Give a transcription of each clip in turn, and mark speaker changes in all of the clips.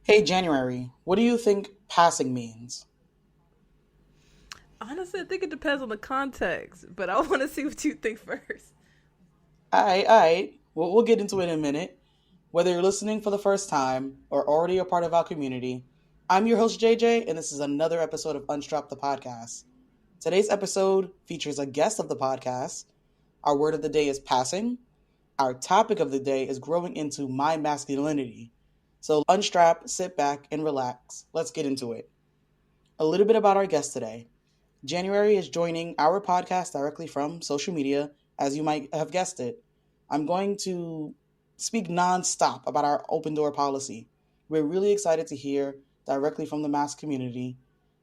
Speaker 1: Hey, January, what do you think passing means?
Speaker 2: Honestly, I think it depends on the context, but I want to see what you think first.
Speaker 1: All right. We'll get into it in a minute. Whether you're listening for the first time or already a part of our community, I'm your host, JJ, and this is another episode of Unstrapped The Podcast. Today's episode features a guest of the podcast. Our word of the day is passing. Our topic of the day is growing into my masculinity. So unstrap, sit back, and relax. Let's get into it. A little bit about our guest today. January is joining our podcast directly from social media, as you might have guessed it. I'm going to speak nonstop about our open door policy. We're really excited to hear directly from the mass community.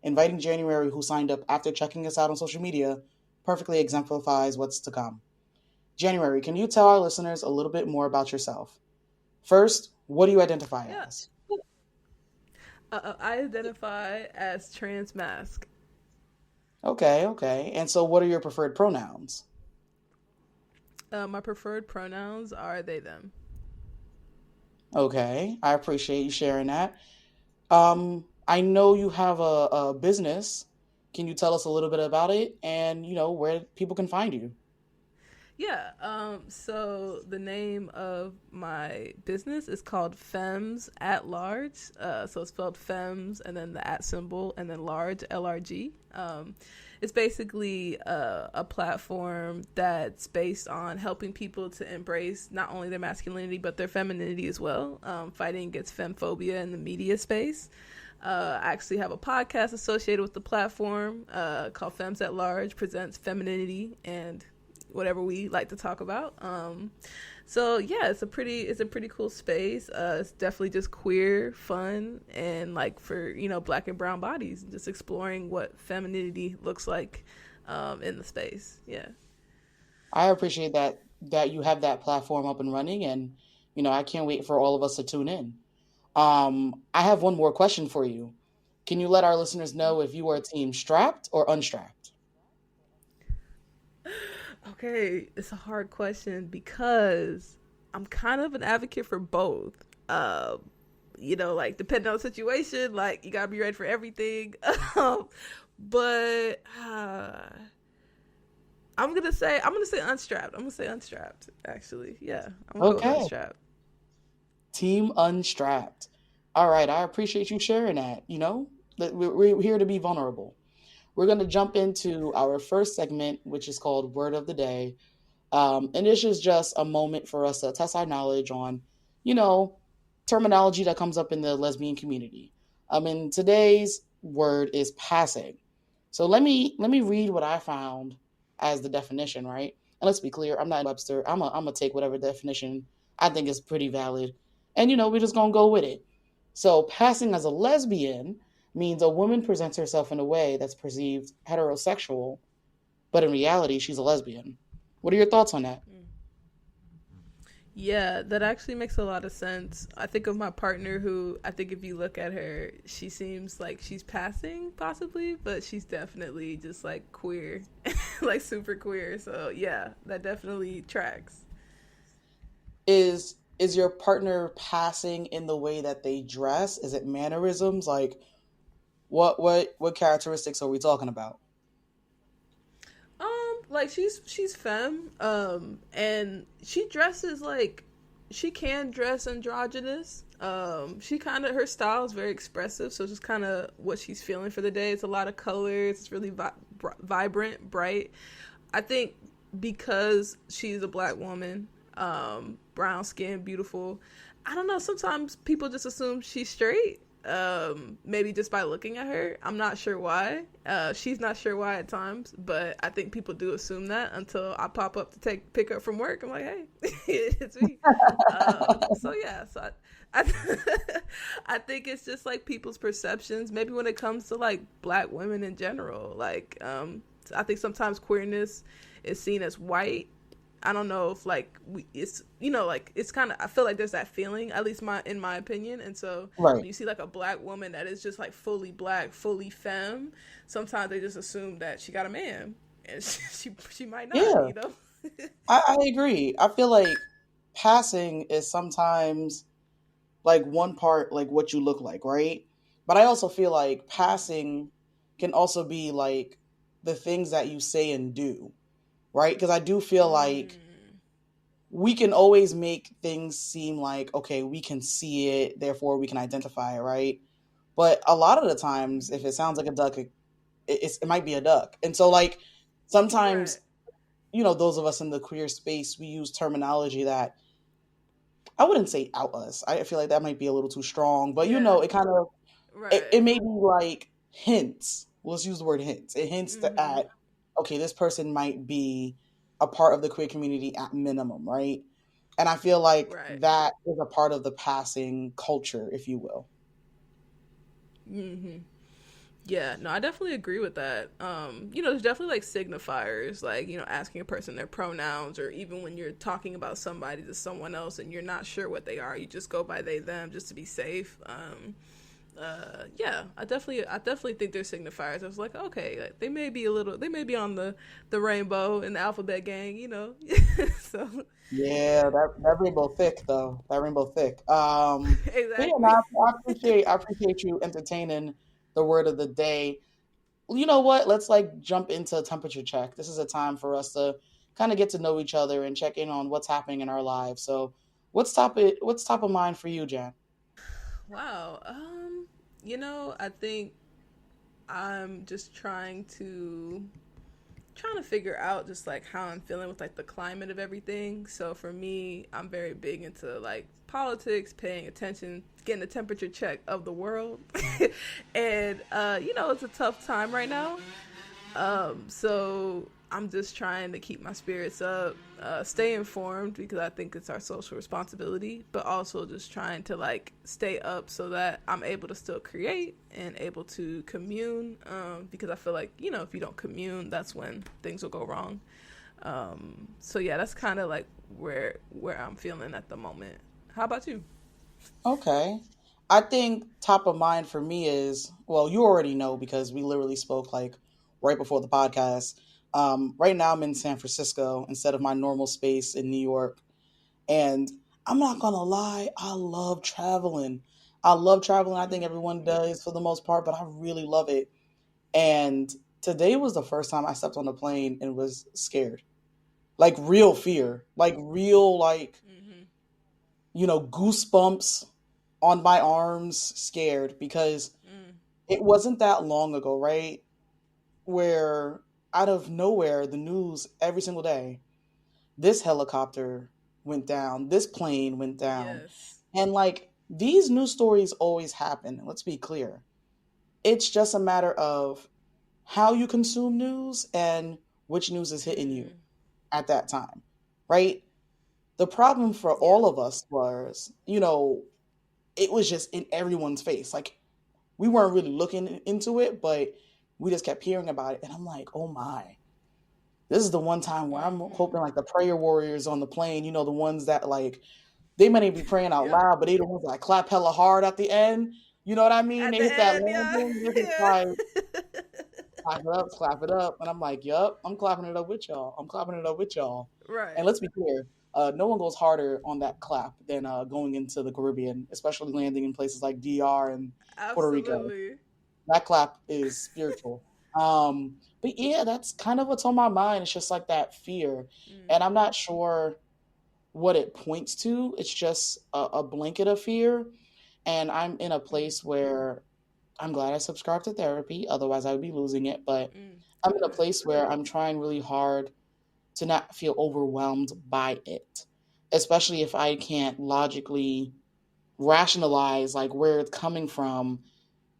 Speaker 1: Inviting January, who signed up after checking us out on social media, perfectly exemplifies what's to come. January, can you tell our listeners a little bit more about yourself? First, what do you identify
Speaker 2: Yeah,
Speaker 1: as?
Speaker 2: I identify as transmasc.
Speaker 1: Okay. And so, what are your preferred pronouns?
Speaker 2: My preferred pronouns are they, them.
Speaker 1: Okay, I appreciate you sharing that. I know you have a business. Can you tell us a little bit about it and, where people can find you?
Speaker 2: Yeah, so the name of my business is called Femmes at Large. So it's spelled Femmes and then the at symbol and then large, LRG. It's basically a platform that's based on helping people to embrace not only their masculinity but their femininity as well, fighting against phobia in the media space. I actually have a podcast associated with the platform called Femmes at Large, presents femininity and whatever we like to talk about. So yeah, it's a pretty cool space. It's definitely just queer, fun, and like for black and brown bodies, just exploring what femininity looks like in the space. Yeah.
Speaker 1: I appreciate that you have that platform up and running, and I can't wait for all of us to tune in. I have one more question for you. Can you let our listeners know if you are team strapped or unstrapped?
Speaker 2: Okay, it's a hard question because I'm kind of an advocate for both. Like depending on the situation, like you gotta be ready for everything. But I'm gonna say unstrapped. I'm gonna say unstrapped. Actually, yeah, I'm gonna go with
Speaker 1: Okay,
Speaker 2: unstrapped.
Speaker 1: team unstrapped. All right, I appreciate you sharing that. That we're here to be vulnerable. We're going to jump into our first segment, which is called Word of the Day. And this is just a moment for us to test our knowledge on, you know, terminology that comes up in the lesbian community. And today's word is passing. So let me read what I found as the definition, right? And let's be clear, I'm not Webster. I'm gonna take whatever definition I think is pretty valid, and we're just gonna go with it. So passing as a lesbian means a woman presents herself in a way that's perceived heterosexual, but in reality she's a lesbian. What are your thoughts on that?
Speaker 2: Mm. Yeah, that actually makes a lot of sense. I think of my partner who I think if you look at her, she seems like she's passing possibly, but she's definitely just like queer, like super queer. So yeah, that definitely tracks.
Speaker 1: Is your partner passing in the way that they dress? Is it mannerisms? Like what characteristics are we talking about?
Speaker 2: Like she's femme, and she dresses like she can dress androgynous. She kind of her style is very expressive, so it's just kind of what she's feeling for the day. It's a lot of colors. It's really vibrant, bright. I think because she's a black woman, brown skin, beautiful. I don't know. Sometimes people just assume she's straight. Maybe just by looking at her. I'm not sure why. She's not sure why at times, but I think people do assume that until I pop up to pick up from work. I'm like, hey, it's me. So yeah, I I think it's just like people's perceptions. Maybe when it comes to like black women in general, like I think sometimes queerness is seen as white. I don't know if like it's like it's kind of I feel like there's that feeling at least my in my opinion, and so
Speaker 1: Right.
Speaker 2: when you see like a black woman that is just like fully black, fully femme, sometimes they just assume that she got a man, and she might not,
Speaker 1: Yeah, I agree. I feel like passing is sometimes like one part like what you look like, right? But I also feel like passing can also be like the things that you say and do, right? Because I do feel like
Speaker 2: Mm,
Speaker 1: we can always make things seem like, okay, we can see it, therefore we can identify it, right? But a lot of the times, if
Speaker 2: mm-hmm.
Speaker 1: it sounds like a duck, it might be a duck. And so, like, sometimes,
Speaker 2: Right.
Speaker 1: those of us in the queer space, we use terminology that I wouldn't say out us. I feel like that might be a little too strong, but
Speaker 2: Yeah.
Speaker 1: it kind of, it
Speaker 2: Right.
Speaker 1: may be like hints. Let's use the word hints. It hints
Speaker 2: Mm-hmm.
Speaker 1: at, okay, this person might be a part of the queer community at minimum, right? And I feel like
Speaker 2: Right.
Speaker 1: that is a part of the passing culture, if you will.
Speaker 2: Mm-hmm. Yeah, no, I definitely agree with that. There's definitely like signifiers, like, asking a person their pronouns, or even when you're talking about somebody to someone else and you're not sure what they are, you just go by they, them just to be safe. Yeah, I definitely think there's signifiers. I was like, okay, like, they may be on the rainbow in the alphabet gang. So
Speaker 1: Yeah, that rainbow thick though. That rainbow thick. But yeah, no,
Speaker 2: exactly.
Speaker 1: I appreciate you entertaining the word of the day. You know what? Let's like jump into temperature check. This is a time for us to kind of get to know each other and check in on what's happening in our lives. So, what's top of mind for you, Jan?
Speaker 2: Wow. I think I'm just trying to figure out just like how I'm feeling with like the climate of everything. So for me, I'm very big into like politics, paying attention, getting a temperature check of the world. And it's a tough time right now. So I'm just trying to keep my spirits up, stay informed because I think it's our social responsibility, but also just trying to like stay up so that I'm able to still create and able to commune. Because I feel like if you don't commune, that's when things will go wrong. So yeah, that's kind of like where I'm feeling at the moment. How about you?
Speaker 1: Okay. I think top of mind for me is, well, you already know because we literally spoke like right before the podcast. Right now I'm in San Francisco instead of my normal space in New York. And I'm not gonna lie, I love traveling. I love traveling. I think everyone
Speaker 2: Mm,
Speaker 1: does for the most part, but I really love it. And today was the first time I stepped on a plane and was scared. Like real fear. Like real
Speaker 2: mm-hmm.
Speaker 1: goosebumps on my arms, scared because
Speaker 2: Mm,
Speaker 1: it wasn't that long ago, right? Where out of nowhere, the news every single day, this helicopter went down, this plane went down.
Speaker 2: yes.
Speaker 1: And like these news stories always happen. Let's be clear. It's just a matter of how you consume news and which news is hitting you
Speaker 2: Mm,
Speaker 1: at that time, right? The problem for
Speaker 2: yeah.
Speaker 1: all of us was, it was just in everyone's face. Like we weren't really looking into it, but we just kept hearing about it. And I'm like, oh my, this is the one time where I'm
Speaker 2: Mm-hmm.
Speaker 1: hoping like the prayer warriors on the plane, the ones that like they may not be praying out
Speaker 2: Yep.
Speaker 1: loud, but they the ones that clap hella hard at the end. You know what I mean?
Speaker 2: At
Speaker 1: They
Speaker 2: the
Speaker 1: hit that
Speaker 2: end, yeah,
Speaker 1: landing, they're just
Speaker 2: yeah.
Speaker 1: like clap it up. And I'm like, yup, I'm clapping it up with y'all. I'm clapping it up with y'all. And
Speaker 2: Right.
Speaker 1: let's be clear, no one goes harder on that clap than going into the Caribbean, especially landing in places like DR and Puerto Rico.
Speaker 2: Absolutely.
Speaker 1: That clap is spiritual. But yeah, that's kind of what's on my mind. It's just like that fear. And I'm
Speaker 2: Mm-hmm.
Speaker 1: not sure what it points to. It's just a blanket of fear. And I'm in a place where I'm glad I subscribed to therapy. Otherwise, I would be losing it. But I'm in a
Speaker 2: Good.
Speaker 1: place where I'm trying really hard to not feel overwhelmed by it, especially if I can't logically rationalize like where it's coming from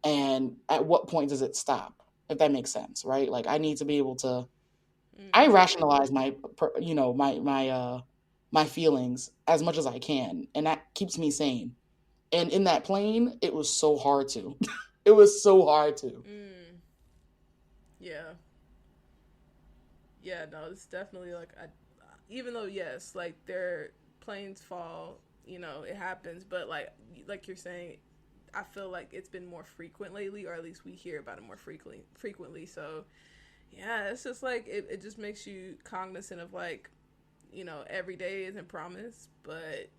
Speaker 1: and at what point does it stop, if that makes sense, right? Like I need to be able to I
Speaker 2: Mm-hmm.
Speaker 1: rationalize my feelings as much as I can, and that keeps me sane. And in that plane, it was so hard to. It was so hard to.
Speaker 2: Mm. Yeah. Yeah. No, it's definitely like even though yes, like their planes fall, it happens, but like you're saying, I feel like it's been more frequent lately, or at least we hear about it more frequently. So yeah, it's just like it just makes you cognizant of like every day isn't promised, but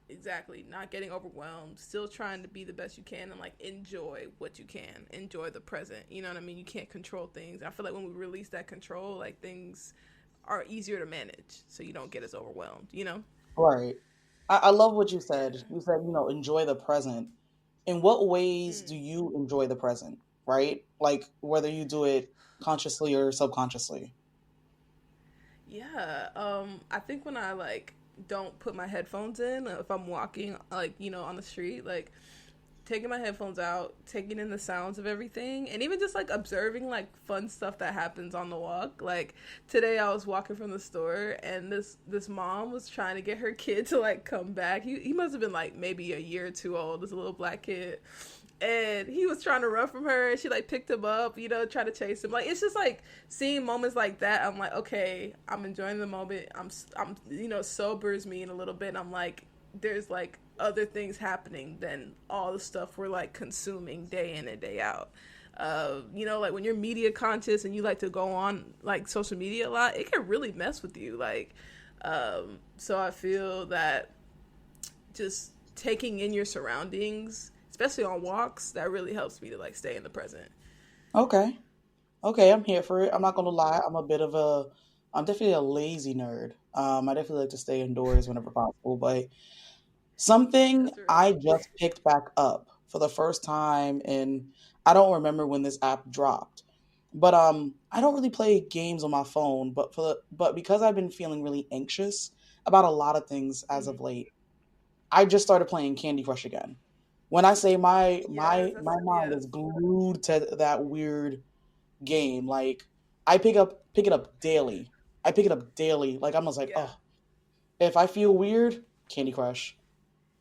Speaker 2: Exactly. Not getting overwhelmed, still trying to be the best you can and like enjoy what you can. Enjoy the present. You know what I mean? You can't control things. I feel like when we release that control, like things are easier to manage so you don't get as overwhelmed, you know?
Speaker 1: Right. I love what you
Speaker 2: Yeah.
Speaker 1: said. You said, enjoy the present. In what ways do
Speaker 2: Mm.
Speaker 1: you enjoy the present? Right? Like whether you do it consciously or subconsciously.
Speaker 2: Yeah. I think when I like don't put my headphones in, if I'm walking like, on the street, like taking my headphones out, taking in the sounds of everything, and even just like observing like fun stuff that happens on the walk. Like today, I was walking from the store, and this mom was trying to get her kid to like come back. He must have been like maybe a year or two old. This little black kid. And he was trying to run from her, and she like picked him up, tried to chase him. Like it's just like seeing moments like that. I'm like, okay, I'm enjoying the moment. Sobers me in a little bit. And I'm like, there's like other things happening than all the stuff we're like consuming day in and day out. Like when you're media conscious and you like to go on like social media a lot, it can really mess with you. Like, so I feel that just taking in your surroundings, especially on walks, that really helps me to like stay in the present.
Speaker 1: Okay. Okay, I'm here for it. I'm not gonna lie. I'm definitely a lazy nerd. I definitely like to stay indoors whenever possible. But something
Speaker 2: That's real.
Speaker 1: I just picked back up for the first time, and I don't remember when this app dropped. But I don't really play games on my phone. But because I've been feeling really anxious about a lot of things as of
Speaker 2: Mm-hmm.
Speaker 1: late, I just started playing Candy Crush again. When I say my
Speaker 2: Yes,
Speaker 1: my
Speaker 2: that's
Speaker 1: my mind
Speaker 2: yeah.
Speaker 1: is glued to that weird game. Like I pick it up daily. I pick it up daily. Like I'm just like,
Speaker 2: Yeah.
Speaker 1: oh, if I feel weird, Candy Crush.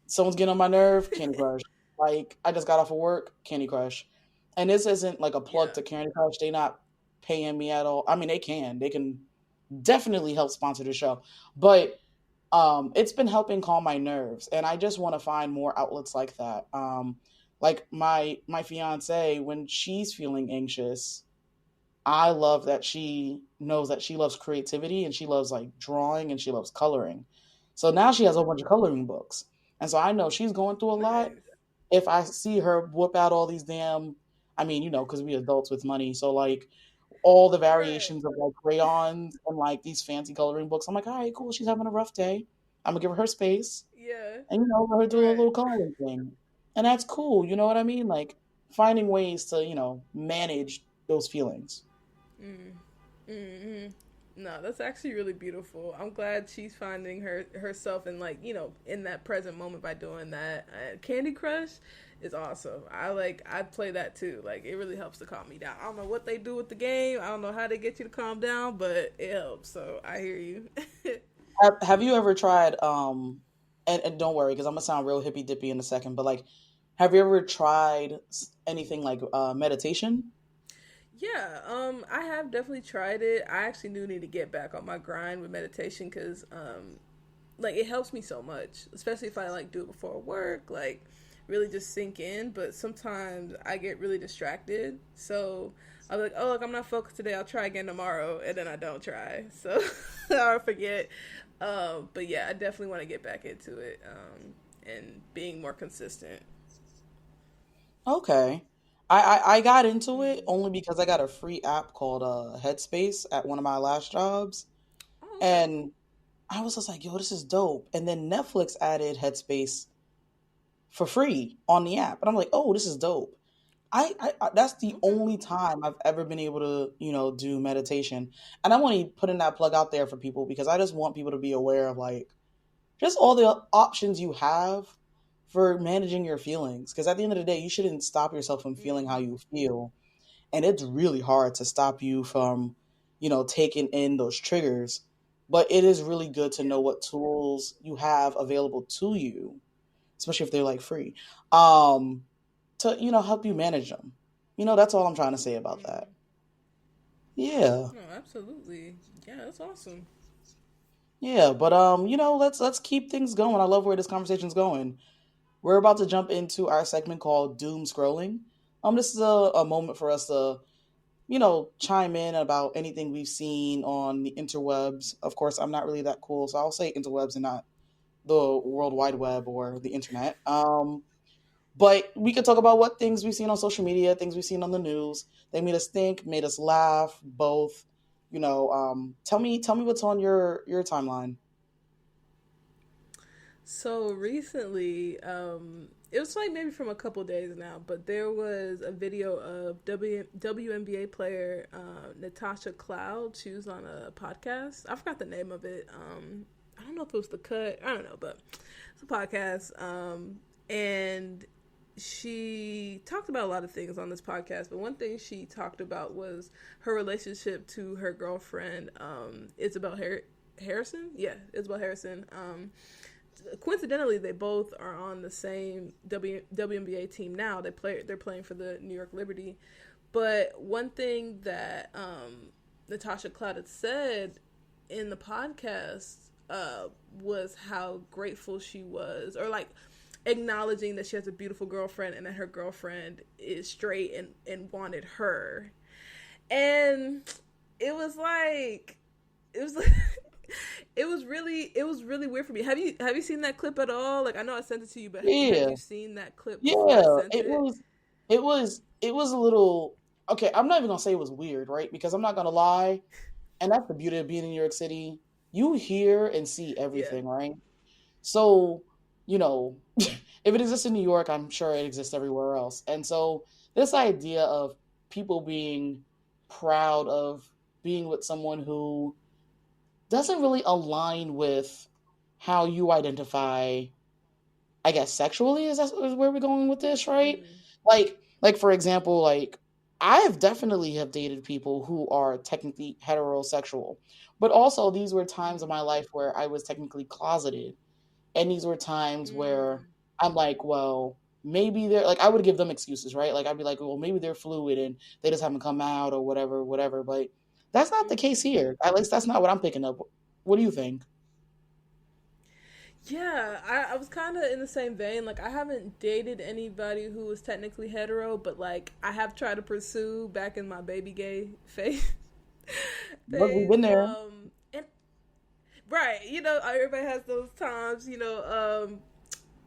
Speaker 1: Someone's getting on my nerve, Candy Crush. Like I just got off of work, Candy Crush. And this isn't like a plug
Speaker 2: Yeah.
Speaker 1: to Candy Crush. They not paying me at all. I mean, they can definitely help sponsor the show, but it's been helping calm my nerves, and I just want to find more outlets like that. Like my fiance, when she's feeling anxious, I love that she knows that she loves creativity and she loves like drawing and she loves coloring. So now she has a whole bunch of coloring books. And so I know she's going through a lot.
Speaker 2: Nice.
Speaker 1: If I see her whoop out all these damn, I mean, because we adults with money. So like all the
Speaker 2: Right.
Speaker 1: variations of like crayons and like these fancy coloring books, I'm like, all right, cool. She's having a rough day. I'm going to give her space
Speaker 2: Yeah.
Speaker 1: and, let her do a
Speaker 2: Right.
Speaker 1: little coloring thing. And that's cool. You know what I mean? Like finding ways to, manage those feelings.
Speaker 2: Mm. Mm-hmm. No, that's actually really beautiful. I'm glad she's finding herself in like in that present moment by doing that. Candy Crush is awesome. I play that too. Like it really helps to calm me down. I don't know what they do with the game. I don't know how they get you to calm down, but it helps. So I hear you.
Speaker 1: Have you ever tried and don't worry because I'm gonna sound real hippy dippy in a second, but like have you ever tried anything like meditation?
Speaker 2: Yeah, I have definitely tried it. I actually do need to get back on my grind with meditation because, like, it helps me so much, especially if I like do it before work, like, really just sink in. But sometimes I get really distracted, so I'll be like, oh, look, I'm not focused today. I'll try again tomorrow, and then I don't try, so I forget. But yeah, I definitely want to get back into it, and being more consistent.
Speaker 1: Okay. I got into it
Speaker 2: Mm.
Speaker 1: only because I got a free app called Headspace at one of my last jobs.
Speaker 2: Oh, okay.
Speaker 1: And I was just like, yo, this is dope. And then Netflix added Headspace for free on the app. And I'm like, oh, this is dope. I that's the
Speaker 2: Okay.
Speaker 1: only time I've ever been able to, do meditation. And I want to put in that plug out there for people because I just want people to be aware of like just all the options you have for managing your feelings. Because at the end of the day, you shouldn't stop yourself from feeling how
Speaker 2: Mm.
Speaker 1: you feel. And it's really hard to stop you from, taking in those triggers. But it is really good to
Speaker 2: Yeah.
Speaker 1: know what tools you have available to you, especially if they're like free, um, to, help you manage them. That's all I'm trying to say about that.
Speaker 2: Mm.
Speaker 1: Yeah.
Speaker 2: No, absolutely. Yeah, that's awesome.
Speaker 1: Yeah, but let's keep things going. I love where this conversation's going. We're about to jump into our segment called Doom Scrolling. This is a moment for us to, chime in about anything we've seen on the interwebs. Of course, I'm not really that cool, so I'll say interwebs and not the World Wide Web or the internet. But we could talk about what things we've seen on social media, things we've seen on the news. They made us think, made us laugh, both. Tell me what's on your timeline.
Speaker 2: So recently, it was like maybe from a couple days now, but there was a video of WNBA player Natasha Cloud. She was on a podcast. I forgot the name of it. I don't know if it was The Cut. I don't know, but it's a podcast. And she talked about a lot of things on this podcast, but one thing she talked about was her relationship to her girlfriend, Isabel Harrison. Yeah, Isabel Harrison. Coincidentally, they both are on the same WNBA team now. They're playing for the New York Liberty. But one thing that Natasha Cloud had said in the podcast was how grateful she was, or like acknowledging that she has a beautiful girlfriend and that her girlfriend is straight and wanted her. And it was like it was really weird for me. Have you seen that clip at all? Like, I know I sent it to you, but have
Speaker 1: Yeah,
Speaker 2: you seen that clip before I
Speaker 1: yeah.
Speaker 2: sent
Speaker 1: It
Speaker 2: it?
Speaker 1: was it was a little okay. I'm not even gonna say it was weird, right? Because I'm not gonna lie, and that's the beauty of being in New York City. You hear and see
Speaker 2: Yeah.
Speaker 1: everything, right? So, you know, if it exists in New York, I'm sure it exists everywhere else. And so, this idea of people being proud of being with someone who doesn't really align with how you identify, I guess, sexually, is where we're going with this, right?
Speaker 2: Mm.
Speaker 1: Like for example, like I have definitely have dated people who are technically heterosexual, but also these were times in
Speaker 2: Mm.
Speaker 1: my life where I was technically closeted. And these were times where
Speaker 2: Mm.
Speaker 1: I'm like, well, maybe they're like, I would give them excuses, right? Like, I'd be like, well, maybe they're fluid and they just haven't come out or whatever, whatever. But that's not the case
Speaker 2: Mm.
Speaker 1: here. At least that's not what I'm picking up. What do you think?
Speaker 2: Yeah, I was kind of in the same vein. Like, I haven't dated anybody who was technically hetero, but like I have tried to pursue back in my baby gay phase.
Speaker 1: Look, we've been there.
Speaker 2: And right, everybody has those times.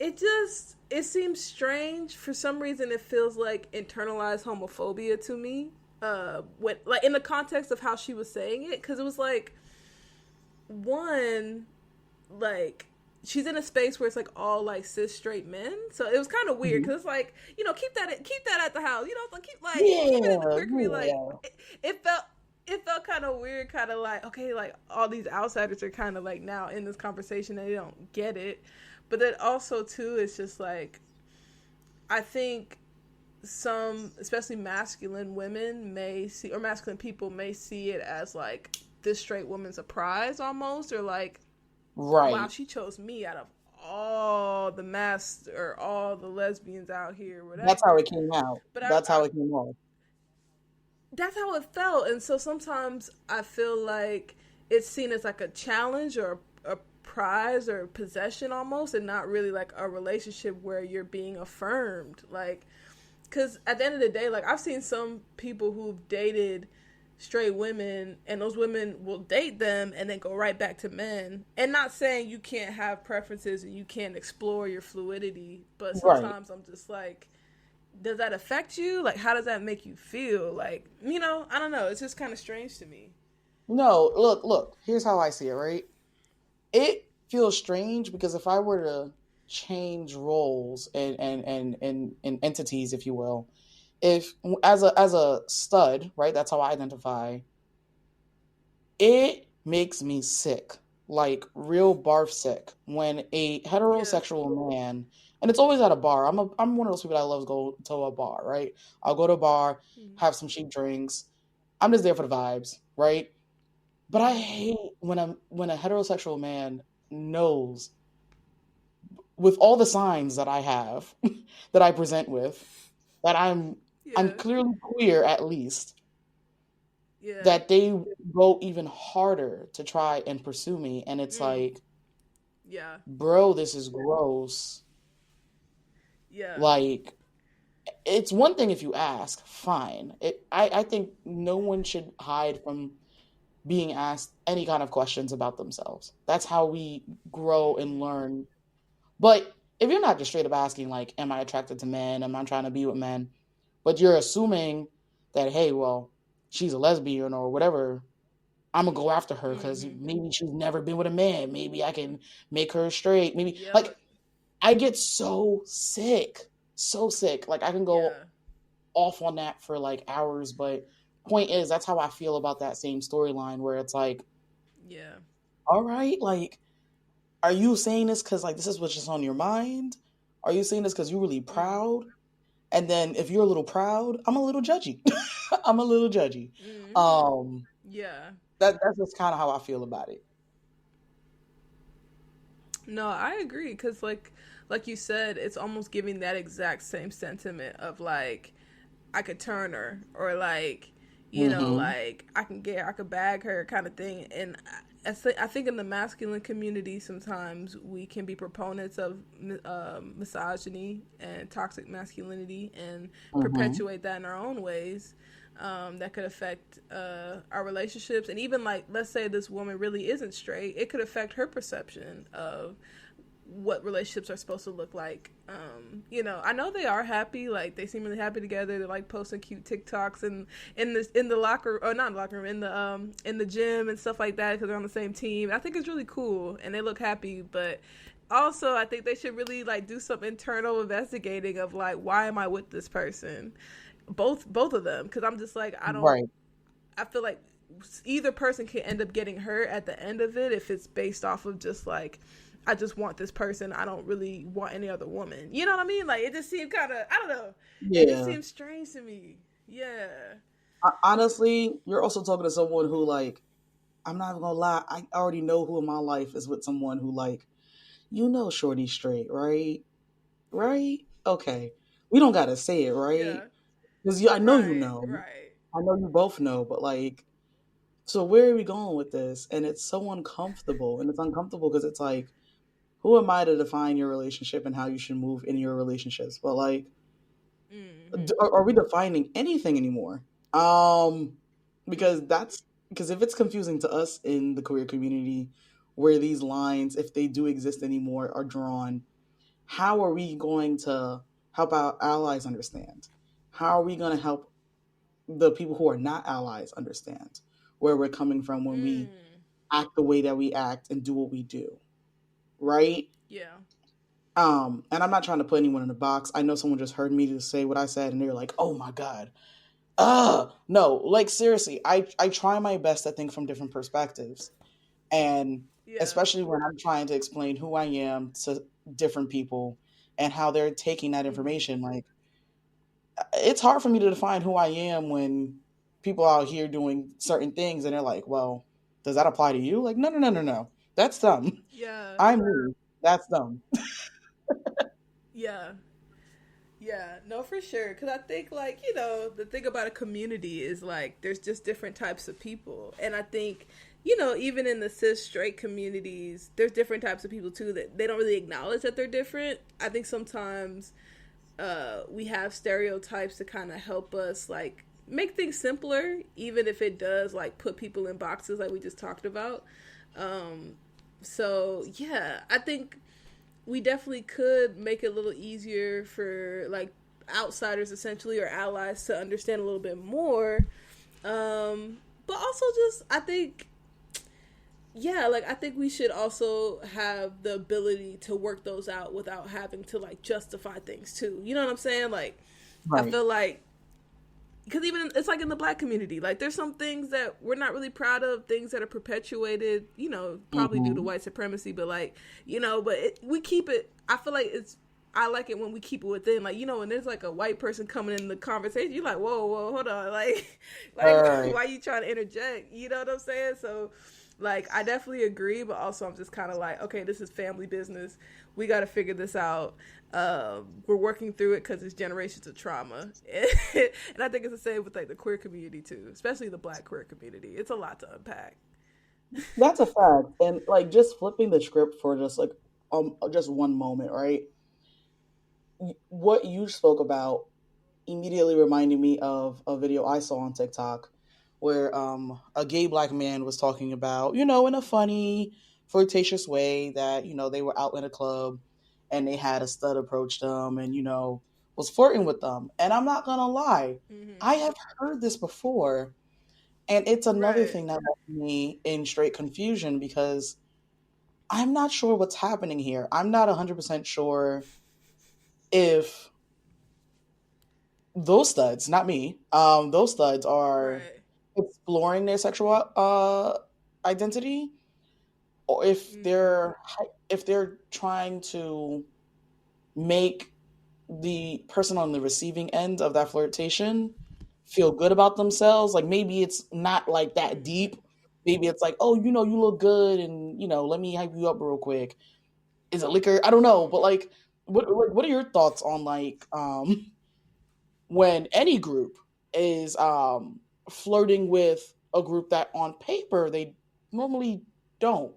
Speaker 2: It seems strange for some reason. It feels like internalized homophobia to me. What like in the context of how she was saying it, because it was like one like she's in a space where it's like all like cis straight men, so it was kind of weird
Speaker 1: Mhm.
Speaker 2: because like keep that at the house, like keep it in the
Speaker 1: Yeah,
Speaker 2: queer community. Like
Speaker 1: yeah.
Speaker 2: it felt it felt kind of weird, kind of like, okay, like all these outsiders are kind of like now in this conversation and they don't get it. But then also too, it's just like I think some, especially masculine women, may see, or masculine people may see it as like this straight woman's a prize almost, or like, wow,
Speaker 1: Right.
Speaker 2: she chose me out of all the or all the lesbians out here,
Speaker 1: That's how
Speaker 2: whatever.
Speaker 1: it came out.
Speaker 2: But
Speaker 1: That's how it came off.
Speaker 2: that's how it felt, and so sometimes I feel like it's seen as like a challenge or a prize or possession almost, and not really like a relationship where you're being affirmed. Like, because at the end of the day, like I've seen some people who've dated straight women and those women will date them and then go right back to men, and not saying you can't have preferences and you can't explore your fluidity, but
Speaker 1: Right.
Speaker 2: sometimes I'm just like, does that affect you? Like, how does that make you feel? Like, I don't know, it's just kind of strange to me.
Speaker 1: No, look, here's how I see it, right? It feels strange because if I were to change roles and entities, if you will, if as a stud, right? That's how I identify. It makes me sick, like real barf sick, when a
Speaker 2: Yeah.
Speaker 1: heterosexual man, and it's always at a bar. I'm one of those people that loves go to a bar, right? I'll go to a bar,
Speaker 2: Mm-hmm.
Speaker 1: have some cheap drinks. I'm just there for the vibes, right? But I
Speaker 2: Mm-hmm.
Speaker 1: hate when a heterosexual man knows with all the signs that I have that I present with that I'm
Speaker 2: Yeah.
Speaker 1: clearly queer at least,
Speaker 2: Yeah.
Speaker 1: that they go even harder to try and pursue me, and it's
Speaker 2: Mm.
Speaker 1: like,
Speaker 2: Yeah.
Speaker 1: bro, this is gross.
Speaker 2: Yeah.
Speaker 1: Like, it's one thing if you ask, fine. I think no one should hide from being asked any kind of questions about themselves. That's how we grow and
Speaker 2: Mm-hmm.
Speaker 1: learn. But if you're not just straight up asking, like, am I attracted to men? Am I trying to be with men? But you're assuming that, hey, well, she's a lesbian or whatever. I'm gonna go after her because
Speaker 2: Mm-hmm.
Speaker 1: maybe she's never been with a man. Maybe I can make her straight. Maybe like
Speaker 2: Yep.
Speaker 1: I get so sick, so sick. Like I can go
Speaker 2: Yeah.
Speaker 1: off on that for like hours. But point is, that's how I feel about that same storyline where it's like,
Speaker 2: Yeah.
Speaker 1: all right, like, are you saying this because like this is what's just on your mind? Are you saying this because you're really
Speaker 2: Mm.
Speaker 1: proud? And then if you're a little proud, I'm a little judgy. I'm a little judgy.
Speaker 2: Mm-hmm.
Speaker 1: Um,
Speaker 2: Yeah.
Speaker 1: that's just kind of how I feel about it.
Speaker 2: No, I agree because like you said, it's almost giving that exact same sentiment of like I could turn her or like
Speaker 1: Mm-hmm.
Speaker 2: like I could bag her kind of thing. And I think in the masculine community sometimes we can be proponents of misogyny and toxic masculinity and
Speaker 1: Mm-hmm.
Speaker 2: perpetuate that in our own ways. That could affect our relationships, and even like let's say this woman really isn't straight, it could affect her perception of what relationships are supposed to look like. I know they are happy, like they seem really happy together. They're like posting cute TikToks and in the locker or not in the locker room in the gym and stuff like that because they're on the same team. I think it's really cool and they look happy, but also I think they should really like do some internal investigating of like why am I with this person, both of them, because I'm just like
Speaker 1: Right.
Speaker 2: I feel like either person can end up getting hurt at the end of it if it's based off of just like I just want this person. I don't really want any other woman. You know what I mean? Like it just seemed kind of I don't know. It just
Speaker 1: Yeah.
Speaker 2: seems strange to me. Yeah.
Speaker 1: Honestly, you're also talking to someone who, like, I'm not even gonna lie. I already know who in my life is with someone who, like, Shorty straight, right? Right? Okay. We don't gotta say it, right?
Speaker 2: Yeah.
Speaker 1: Because I know you
Speaker 2: Right.
Speaker 1: know.
Speaker 2: Right.
Speaker 1: I know you both know, but like, so where are we going with this? And it's so uncomfortable. And it's uncomfortable because it's like, who am I to define your relationship and how you should move in your relationships? But like,
Speaker 2: Mm-hmm.
Speaker 1: are we defining anything anymore? Um, because if it's confusing to us in the queer community, where these lines, if they do exist anymore, are drawn, how are we going to help our allies understand? How are we going to help the people who are not allies understand where we're coming from when we
Speaker 2: Mm.
Speaker 1: act the way that we act and do what we do, right?
Speaker 2: Yeah.
Speaker 1: And I'm not trying to put anyone in a box. I know someone just heard me just say what I said, and they're like, "Oh my god, no!" Like seriously, I try my best to think from different perspectives, and
Speaker 2: Yeah.
Speaker 1: especially when I'm trying to explain who I am to different people and how they're taking that
Speaker 2: Mm-hmm.
Speaker 1: information. Like, it's hard for me to define who I am when people out here doing certain things, and they're like, "Well, does that apply to you?" Like, no, no, no, no, no. That's dumb.
Speaker 2: Yeah.
Speaker 1: I'm me. That's dumb.
Speaker 2: Yeah. Yeah, no, for sure. Because I think, like, the thing about a community is, like, there's just different types of people. And I think, even in the cis straight communities, there's different types of people, too, that they don't really acknowledge that they're different. I think sometimes we have stereotypes to kind of help us, like, make things simpler, even if it does, like, put people in boxes, like we just talked about. Um, so, yeah, I think we definitely could make it a little easier for like outsiders essentially or allies to understand a little bit more. But also just I think like I think we should also have the ability to work those out without having to like justify things too. You know what I'm saying? Like I
Speaker 1: Right.
Speaker 2: feel like because even it's like in the black community, like there's some things that we're not really proud of, things that are perpetuated, probably due to
Speaker 1: Mm-hmm.
Speaker 2: white supremacy, but like, we keep it. I feel like I like it when we keep it within, like, when there's like a white person coming in the conversation, you're like, whoa, hold on, like, like,
Speaker 1: All right.
Speaker 2: why you trying to interject? You know what I'm saying? So, like, I definitely agree, but also I'm just kind of like, okay, this is family business. We got to figure this out. We're working through it because it's generations of trauma, and I think it's the same with like the queer community too, especially the Black queer community. It's a lot to unpack.
Speaker 1: That's a fact. And like just flipping the script for just one moment, right? What you spoke about immediately reminded me of a video I saw on TikTok where a gay black man was talking about, in a funny, flirtatious way that, they were out in a club and they had a stud approach them and, was flirting with them. And I'm not gonna lie,
Speaker 2: Mm-hmm.
Speaker 1: I have heard this before. And it's another
Speaker 2: Right.
Speaker 1: thing that left me in straight confusion because I'm not sure what's happening here. I'm not 100% sure if those studs, not me, those studs are
Speaker 2: Right.
Speaker 1: exploring their sexual identity, or
Speaker 2: Mm-hmm.
Speaker 1: if they're trying to make the person on the receiving end of that flirtation feel good about themselves. Like maybe it's not like that
Speaker 2: Mm-hmm.
Speaker 1: deep. Maybe it's like, oh, you look good, and let me hype you up real quick. Is it liquor? I don't know, but
Speaker 2: Mm-hmm.
Speaker 1: like, what are your thoughts on like when any group is flirting with a group that on paper they normally don't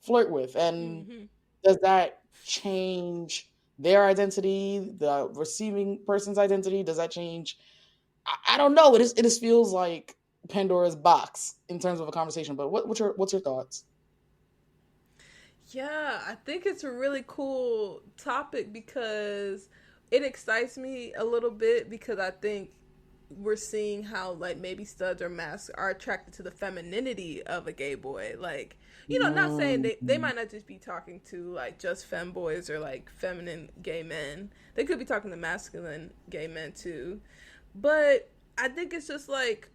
Speaker 1: flirt with, and
Speaker 2: Mm-hmm.
Speaker 1: does that change their identity, the receiving person's identity? Does that change? I don't know. It just feels like Pandora's box in terms of a conversation. But what's your thoughts?
Speaker 2: Yeah, I think it's a really cool topic because it excites me a little bit because I think we're seeing how like maybe studs or masks are attracted to the femininity of a gay boy. Like, not saying they
Speaker 1: Mm-hmm.
Speaker 2: might not just be talking to like just femboys or like feminine gay men. They could be talking to masculine gay men too. But I think it's just like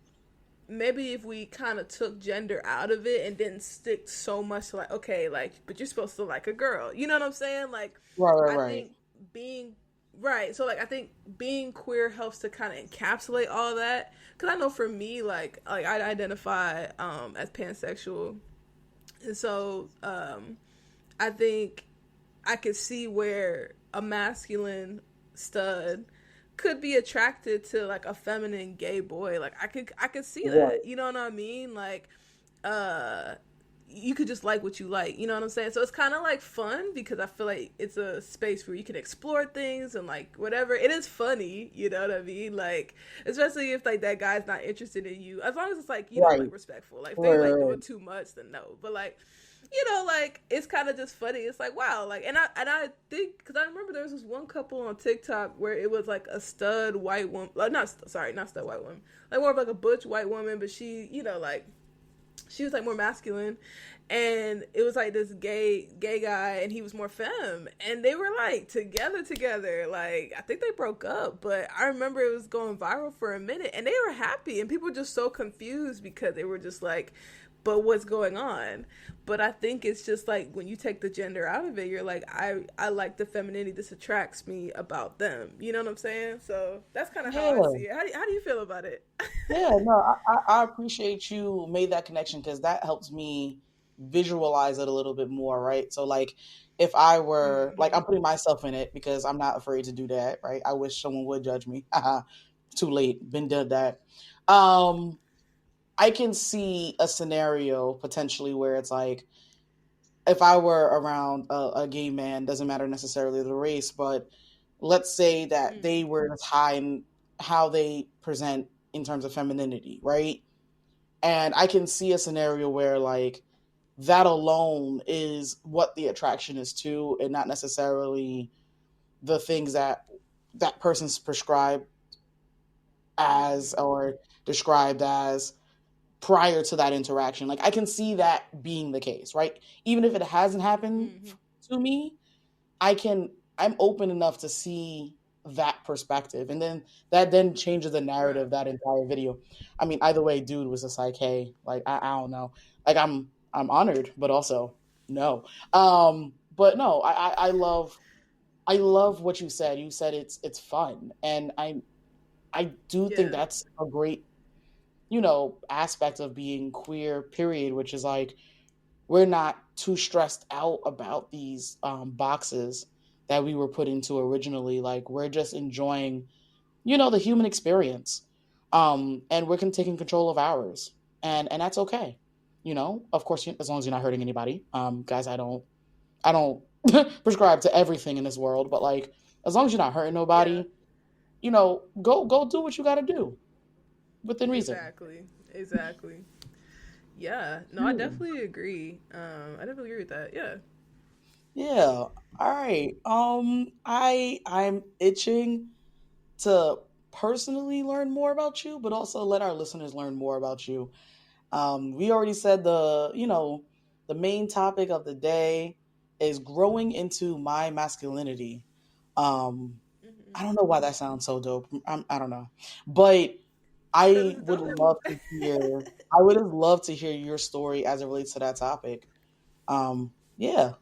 Speaker 2: maybe if we kind of took gender out of it and didn't stick so much to like, okay, like, but you're supposed to like a girl, you know what I'm saying? Like,
Speaker 1: Right, right,
Speaker 2: I
Speaker 1: right.
Speaker 2: think being right, so like I think being queer helps to kind of encapsulate all that, because I know for me, like I identify as pansexual, and so I think I could see where a masculine stud could be attracted to like a feminine gay boy. Like I could see
Speaker 1: Right,
Speaker 2: that. You know what I mean? Like uh you could just like what you like. You know what I'm saying? So it's kind of like fun because I feel like it's a space where you can explore things and like whatever. It is funny, you know what I mean? Like especially if like that guy's not interested in you. As long as it's like,
Speaker 1: right,
Speaker 2: like respectful. Like if they like
Speaker 1: right,
Speaker 2: doing too much then no. But like like it's kind of just funny. It's like wow, like and I think because I remember there was this one couple on TikTok where it was like a stud white woman, like not stud white woman, like more of like a butch white woman, but she, like she was like more masculine, and it was like this gay guy, and he was more femme, and they were like together. Like I think they broke up, but I remember it was going viral for a minute, and they were happy, and people were just so confused because they were just like, but what's going on? But I think it's just like when you take the gender out of it, you're like, I like the femininity. This attracts me about them. You know what I'm saying? So that's kind of how I see
Speaker 1: yeah.
Speaker 2: it. How do you feel about it?
Speaker 1: Yeah, no, I appreciate you made that connection because that helps me visualize it a little bit more, right? So, like, if I were, like,
Speaker 2: Mm-hmm.
Speaker 1: I'm putting myself in it because I'm not afraid to do that, right? I wish someone would judge me. Too late, been done that. Um, I can see a scenario potentially where it's like, if I were around a gay man, doesn't matter necessarily the race, but let's say that they
Speaker 2: Mm-hmm.
Speaker 1: were as high in how they present in terms of femininity, right? And I can see a scenario where like that alone is what the attraction is to, and not necessarily the things that that person's prescribed as
Speaker 2: Mm-hmm.
Speaker 1: or described as prior to that interaction. Like I can see that being the case, right? Even if it hasn't happened
Speaker 2: Mm-hmm.
Speaker 1: to me, I'm open enough to see that perspective. And then that then changes the
Speaker 2: Right.
Speaker 1: narrative that entire video. I mean, either way, dude was just like, hey, like I don't know. Like I'm honored, but also no. But no, I love what you said. You said it's fun. And I do think
Speaker 2: Yeah.
Speaker 1: that's a great, aspect of being queer, period, which is like we're not too stressed out about these boxes that we were put into originally. Like we're just enjoying, the human experience, and we're taking control of ours, and that's okay. Of course, as long as you're not hurting anybody, guys. I don't prescribe to everything in this world, but like as long as you're not hurting
Speaker 2: Yeah.
Speaker 1: nobody, go do what you got to do within reason.
Speaker 2: Exactly. Exactly. Yeah. No, I definitely agree. I definitely agree with that. Yeah.
Speaker 1: Yeah. All right. I'm itching to personally learn more about you, but also let our listeners learn more about you. We already said the main topic of the day is growing into my masculinity. Um,
Speaker 2: Mm-hmm.
Speaker 1: I don't know why that sounds so dope. I don't know, but
Speaker 2: Because
Speaker 1: I
Speaker 2: it's
Speaker 1: would
Speaker 2: dope.
Speaker 1: love to hear. I would have loved to hear your story as it relates to that topic. Yeah.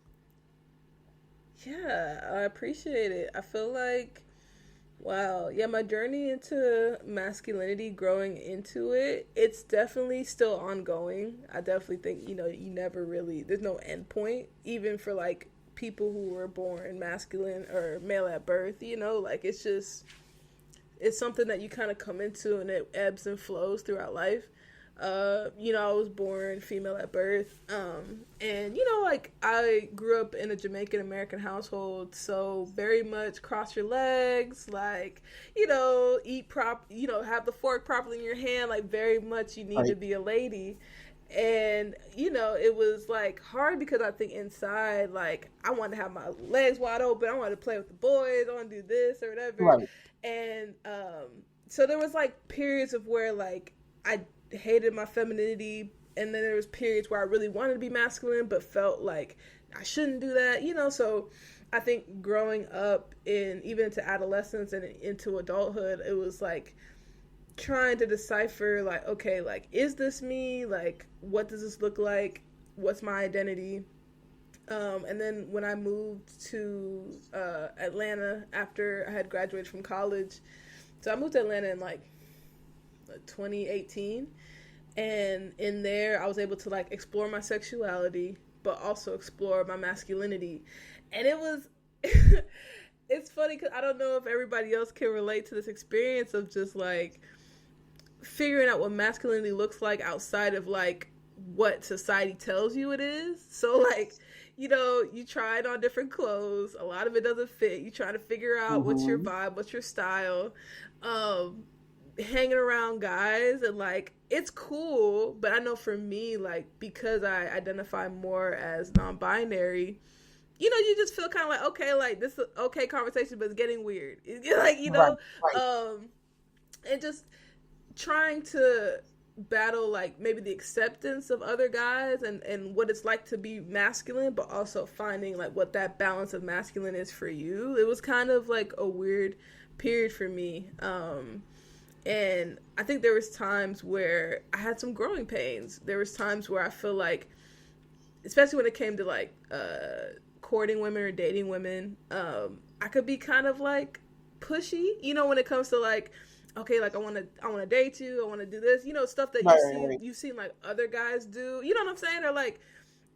Speaker 2: Yeah, I appreciate it. I feel like, wow, yeah, my journey into masculinity, growing into it, it's definitely still ongoing. I definitely think, you never really, there's no end point, even for like people who were born masculine or male at birth, like it's something that you kind of come into and it ebbs and flows throughout life. I was born female at birth. And, like I grew up in a Jamaican American household. So very much cross your legs, like, eat have the fork properly in your hand. Like, very much you need to
Speaker 1: Right.
Speaker 2: be a lady. And, it was like hard because I think inside, like, I wanted to have my legs wide open. I wanted to play with the boys. I want to do this or whatever.
Speaker 1: Right.
Speaker 2: And so there was like periods of where like I hated my femininity, and then there was periods where I really wanted to be masculine but felt like I shouldn't do that. So I think growing up in even into adolescence and into adulthood, it was like trying to decipher, like, okay, like, is this me? Like, what does this look like? What's my identity? And then when I moved to Atlanta after I had graduated from college, so I moved to Atlanta in like 2018, and in there I was able to like explore my sexuality, but also explore my masculinity, and it was. It's funny because I don't know if everybody else can relate to this experience of just like figuring out what masculinity looks like outside of like what society tells you it is. So like, you try it on different clothes. A lot of it doesn't fit. You try to figure out what's your
Speaker 1: Mm-hmm.
Speaker 2: vibe, what's your style. Hanging around guys and like it's cool, but I know for me, like because I identify more as non-binary, you just feel kind of like, okay, like this is okay conversation, but it's getting weird. Like,
Speaker 1: Right. Right.
Speaker 2: and just trying to battle like maybe the acceptance of other guys and what it's like to be masculine, but also finding like what that balance of masculine is for you. It was kind of like a weird period for me. And I think there was times where I had some growing pains. There was times where I feel like, especially when it came to like courting women or dating women, I could be kind of like pushy, when it comes to like, okay, like I want to date you, I want to do this, stuff that
Speaker 1: Right. Right.
Speaker 2: you've seen like other guys do, you know what I'm saying? Or like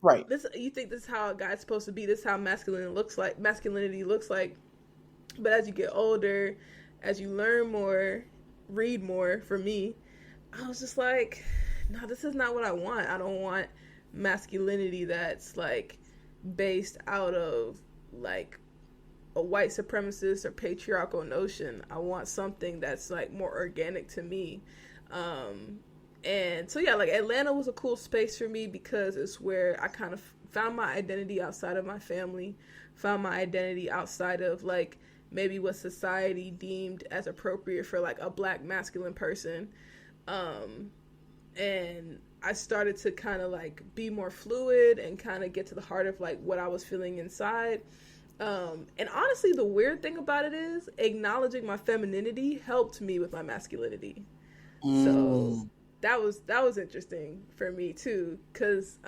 Speaker 1: Right.
Speaker 2: this, you think this is how a guy's supposed to be, this is how masculinity looks like. But as you get older, as you learn more, read more, for me, I was just like, no, this is not what I want. I don't want masculinity that's like based out of like a white supremacist or patriarchal notion. I want something that's like more organic to me. And so yeah, like Atlanta was a cool space for me because it's where I kind of found my identity outside of my family, found my identity outside of like maybe what society deemed as appropriate for like a black masculine person. And I started to kind of like be more fluid and kind of get to the heart of like what I was feeling inside. And honestly, the weird thing about it is acknowledging my femininity helped me with my masculinity. So
Speaker 1: Mm.
Speaker 2: that was interesting for me too, because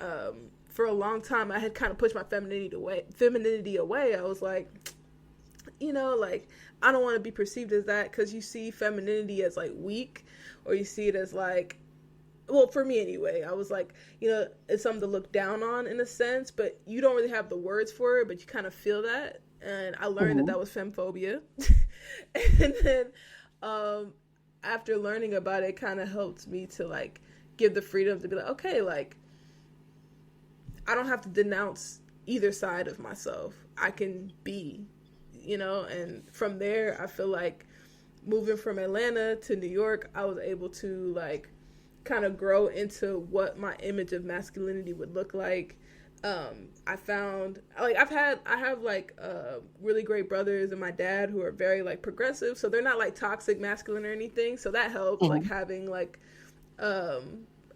Speaker 2: for a long time I had kind of pushed my femininity away. I was like, like I don't want to be perceived as that, because you see femininity as like weak, or you see it as like, well, for me anyway, I was like, it's something to look down on in a sense, but you don't really have the words for it, but you kind of feel that. And I learned that
Speaker 1: Mm-hmm.
Speaker 2: that was femphobia. And then after learning about it, it kind of helped me to like give the freedom to be like, okay, like I don't have to denounce either side of myself. I can be, and from there, I feel like moving from Atlanta to New York, I was able to like kind of grow into what my image of masculinity would look like. I found like I have like really great brothers and my dad who are very like progressive, so they're not like toxic masculine or anything. So that helps, like
Speaker 1: Mm-hmm.
Speaker 2: having like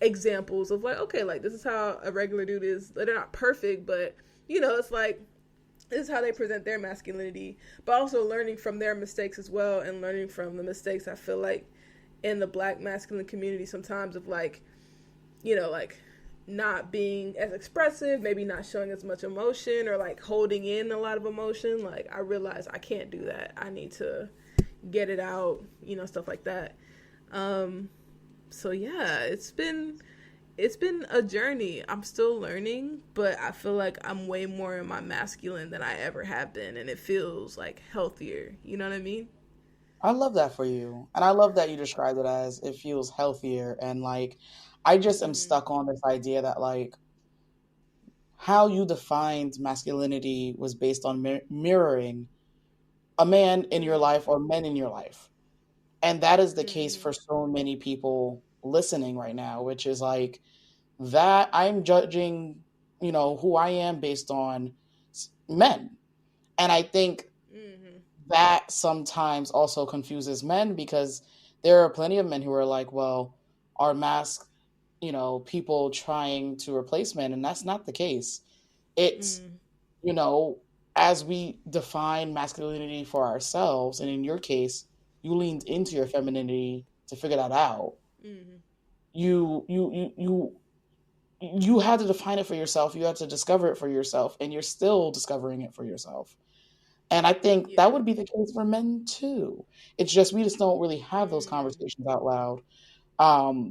Speaker 2: examples of like, okay, like this is how a regular dude is. They're not perfect, but you know, it's like this is how they present their masculinity, but also learning from their mistakes as well, and learning from the mistakes I feel like in the black masculine community sometimes of like, you know, like not being as expressive, maybe not showing as much emotion or like holding in a lot of emotion. Like I realized I can't do that. I need to get it out, you know, stuff like that. Um so yeah, it's been a journey. I'm still learning, but I feel like I'm way more in my masculine than I ever have been, and it feels like healthier. You know what I mean?
Speaker 1: I love that for you. And I love that you described it as it feels healthier. And like, I just am
Speaker 2: Mm-hmm.
Speaker 1: stuck on this idea that like how you defined masculinity was based on mirroring a man in your life or men in your life. And that is the case
Speaker 2: Mm-hmm.
Speaker 1: for so many people listening right now, which is like that I'm judging, who I am based on men. And I think
Speaker 2: Mm-hmm.
Speaker 1: that sometimes also confuses men because there are plenty of men who are like, well, are masks, people trying to replace men? And that's not the case. It's,
Speaker 2: Mm-hmm.
Speaker 1: you know, as we define masculinity for ourselves, and in your case, you leaned into your femininity to figure that out.
Speaker 2: Mm-hmm.
Speaker 1: You had to define it for yourself. You had to discover it for yourself, and you're still discovering it for yourself. And I think that
Speaker 2: Yeah.
Speaker 1: would be the case for men too. It's just we just don't really have those
Speaker 2: Mm-hmm.
Speaker 1: conversations out loud,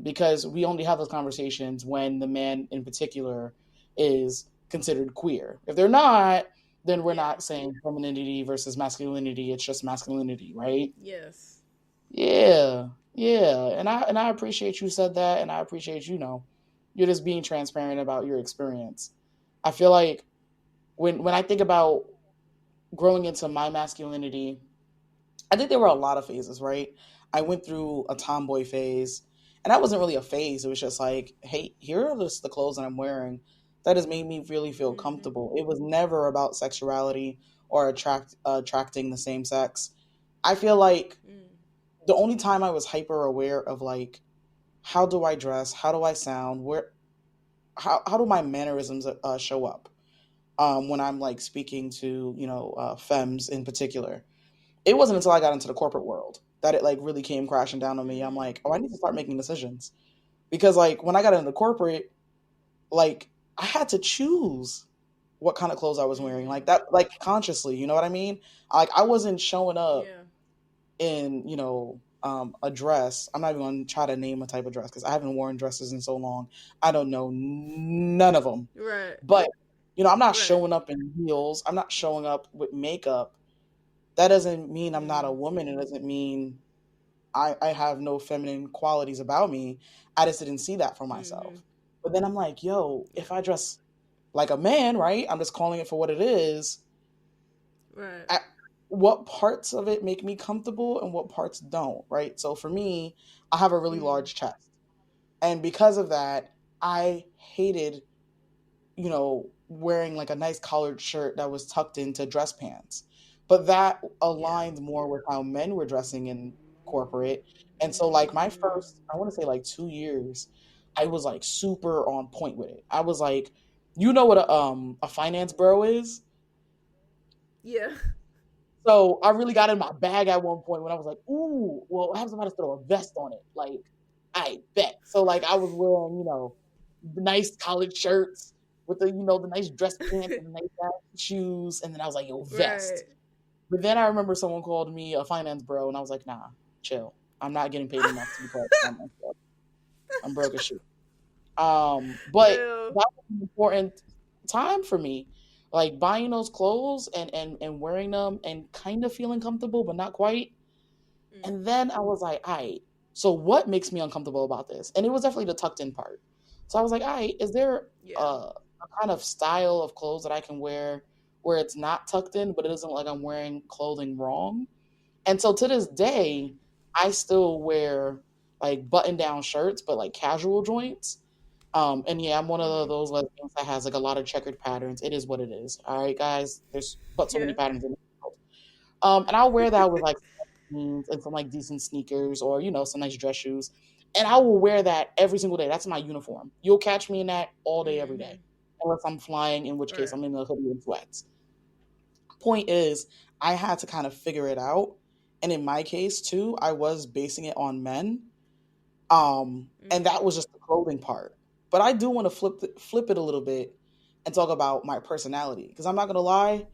Speaker 1: because we only have those conversations when the man in particular is considered queer. If they're not, then we're
Speaker 2: Yeah.
Speaker 1: not saying femininity versus masculinity. It's just masculinity, right?
Speaker 2: Yes.
Speaker 1: Yeah, yeah. And I appreciate you said that, and I appreciate you're just being transparent about your experience. I feel like when I think about growing into my masculinity, I think there were a lot of phases, right? I went through a tomboy phase, and that wasn't really a phase. It was just like, hey, here are just the clothes that I'm wearing that has made me really feel
Speaker 2: Mm-hmm.
Speaker 1: comfortable. It was never about sexuality or attracting the same sex. I feel like
Speaker 2: Mm.
Speaker 1: the only time I was hyper aware of like how do I dress, how do I sound, how do my mannerisms show up when I'm like speaking to femmes in particular. It wasn't until I got into the corporate world that it like really came crashing down on me. I'm
Speaker 2: Mm-hmm.
Speaker 1: like, oh, I need to start making decisions because like when I got into corporate, like I had to choose what kind of clothes I was wearing,
Speaker 2: Mm-hmm.
Speaker 1: like that, like consciously. You know what I mean? Like I wasn't showing up
Speaker 2: Yeah.
Speaker 1: in a dress. I'm not even going to try to name a type of dress because I haven't worn dresses in so long. I don't know none of them,
Speaker 2: Right.
Speaker 1: but I'm not
Speaker 2: Right.
Speaker 1: showing up in heels. I'm not showing up with makeup. That doesn't mean I'm not a
Speaker 2: Mm.
Speaker 1: woman. It doesn't mean I have no feminine qualities about me. I just didn't see that for
Speaker 2: Mm-hmm.
Speaker 1: myself. But then I'm like, yo,
Speaker 2: Yeah.
Speaker 1: if I dress like a man, right? I'm just calling it for what it is.
Speaker 2: Right.
Speaker 1: I, what parts of it make me comfortable and what parts don't, right? So for me, I have a really
Speaker 2: Mm.
Speaker 1: large chest. And because of that, I hated, wearing like a nice collared shirt that was tucked into dress pants. But that
Speaker 2: Yeah.
Speaker 1: aligned more with how men were dressing in corporate. And so like my
Speaker 2: Mm.
Speaker 1: first, I want to say like 2 years, I was like super on point with it. I was like, you know what a finance bro is?
Speaker 2: Yeah.
Speaker 1: So I really got in my bag at one point when I was like, ooh, well, I have somebody to throw a vest on it. Like, I bet. So like I was wearing, the nice collared shirts with the nice dress pants and the nice shoes. And then I was like, yo,
Speaker 2: Right.
Speaker 1: vest. But then I remember someone called me a finance bro, and I was like, nah, chill. I'm not getting paid enough to be called a finance bro. I'm broke as shit. But
Speaker 2: Ew.
Speaker 1: that was an important time for me. Like buying those clothes and wearing them and kind of feeling comfortable, but not quite.
Speaker 2: Mm.
Speaker 1: And then I was like, all right, so what makes me uncomfortable about this? And it was definitely the tucked in part. So I was like, all right, is there
Speaker 2: Yeah.
Speaker 1: a kind of style of clothes that I can wear where it's not tucked in, but it doesn't look like I'm wearing clothing wrong? And so to this
Speaker 2: Mm.
Speaker 1: day, I still wear like button down shirts, but like casual joints. And yeah, I'm one of
Speaker 2: Mm-hmm.
Speaker 1: those lesbians that has like a lot of checkered patterns. It is what it is. All right, guys. There's but so many
Speaker 2: Yeah.
Speaker 1: patterns in the world. And I'll wear that with like jeans and some like decent sneakers or some nice dress shoes. And I will wear that every single day. That's my uniform. You'll catch me in that all day, every
Speaker 2: Mm-hmm.
Speaker 1: day. Unless I'm flying, in which case
Speaker 2: Right.
Speaker 1: I'm in a hoodie and sweats. Point is, I had to kind of figure it out. And in my case too, I was basing it on men. And
Speaker 2: Mm-hmm.
Speaker 1: that was just the clothing part. But I do want to flip it a little bit and talk about my personality. Because I'm not gonna lie,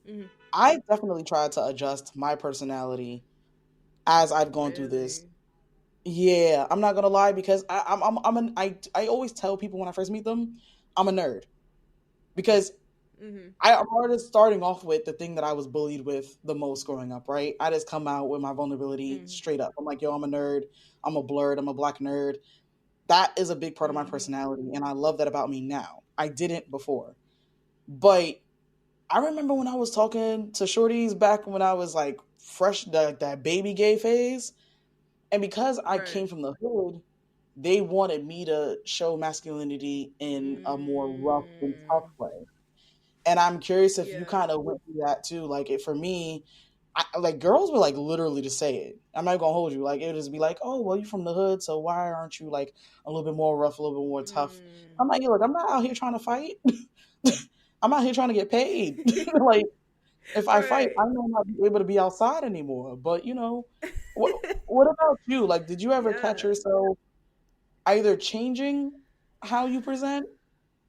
Speaker 2: Mm-hmm.
Speaker 1: I definitely tried to adjust my personality as I've gone through this.
Speaker 2: Really.
Speaker 1: Yeah, I'm not gonna lie because I always tell people when I first meet them, I'm a nerd because
Speaker 2: Mm-hmm.
Speaker 1: I'm already starting off with the thing that I was bullied with the most growing up, right? I just come out with my vulnerability
Speaker 2: Mm-hmm.
Speaker 1: straight up. I'm like, yo, I'm a nerd. I'm a blurred. I'm a black nerd. That is a big part of my
Speaker 2: Mm-hmm.
Speaker 1: personality, and I love that about me now. I didn't before, but I remember when I was talking to shorties back when I was like fresh, that baby gay phase, and because I
Speaker 2: Right.
Speaker 1: came from the hood, they wanted me to show masculinity in a more rough and tough
Speaker 2: Mm.
Speaker 1: way. And I'm curious if you
Speaker 2: Yeah.
Speaker 1: kind of went through that too. Like it for me, like girls were like literally to say it. I'm not gonna hold you. Like it would just be like, oh well, you from the hood, so why aren't you like a little bit more rough, a little bit more tough?
Speaker 2: Mm.
Speaker 1: I'm like, look, I'm not out here trying to fight. I'm out here trying to get paid. Like if I fight, I
Speaker 2: Right.
Speaker 1: may not be able to be outside anymore. But what about you? Like, did you ever catch
Speaker 2: Yeah.
Speaker 1: yourself either changing how you present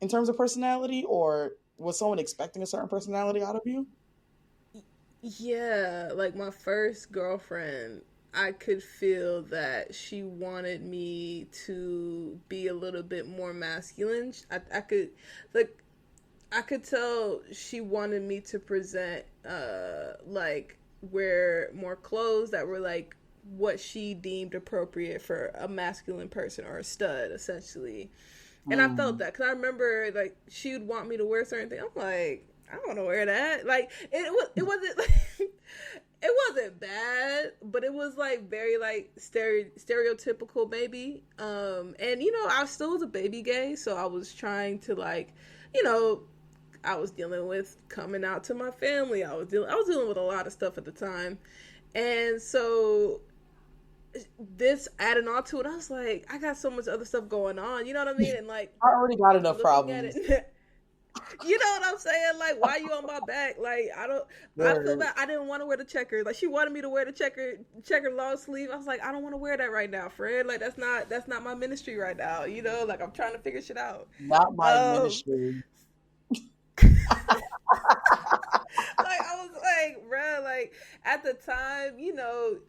Speaker 1: in terms of personality, or was someone expecting a certain personality out of you?
Speaker 2: Yeah, like my first girlfriend, I could feel that she wanted me to be a little bit more masculine. I could, like, I could tell she wanted me to present, like, wear more clothes that were like what she deemed appropriate for a masculine person or a stud, essentially. And I felt
Speaker 1: Mm.
Speaker 2: that because I remember like she would want me to wear certain things. I'm like, I don't want to wear that. Like it wasn't like, it wasn't bad, but it was like very like stereotypical maybe. And I still was a baby gay, so I was trying to like, you know, I was dealing with coming out to my family. I was dealing with a lot of stuff at the time, and so this adding on to it, I was like, I got so much other stuff going on. You know what I mean? And like
Speaker 1: I already got enough
Speaker 2: looking at
Speaker 1: problems.
Speaker 2: it. You know what I'm saying? Like, why you on my back? Like, I don't. I feel
Speaker 1: Word.
Speaker 2: bad. I didn't want to wear the checker. Like, she wanted me to wear the checker long sleeve. I was like, I don't want to wear that right now, Fred. Like, that's not my ministry right now. Like I'm trying to figure shit out.
Speaker 1: Not my
Speaker 2: Um,
Speaker 1: ministry.
Speaker 2: like I was like, bruh, like at the time,